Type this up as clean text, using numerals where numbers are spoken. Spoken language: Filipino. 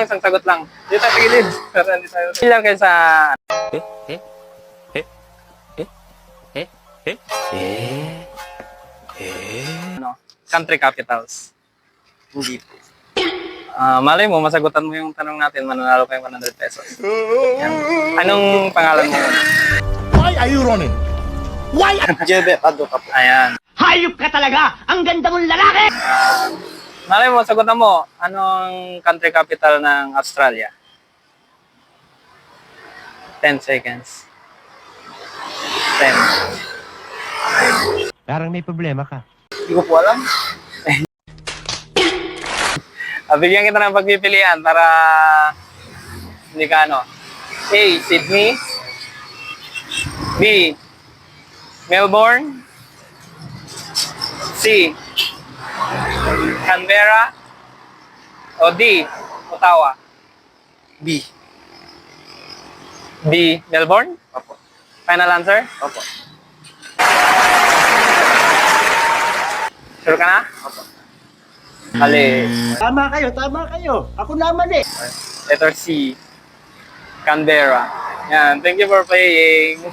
Isang sagot lang. Dito tayo pigilid. Pero hindi tayo. Ilan kayo sa... Ano? Country capitals. Hindi po. Malay mo, masagutan mo yung tanong natin, mananalo kayo 100 pesos. Yan. Anong pangalan mo? Why are you running? Why? Jebe, Pado ka po. Ayan. Hayop ka talaga! Ang ganda mong lalaki! Malay mo, sagutan mo, anong country capital ng Australia? 10 seconds. 10. Parang may problema ka. Hindi ko po alam. Bigyan kita ng pagpipilian para hindi ka ano. A. Sydney. B. Melbourne. C. Canberra. O D. Ottawa. B. B. Melbourne? Opo. Final answer? Opo. Sure ka na? Opo. Mali. Tama kayo. Ako naman eh. Letter C. Canberra. Yan. Thank you for playing.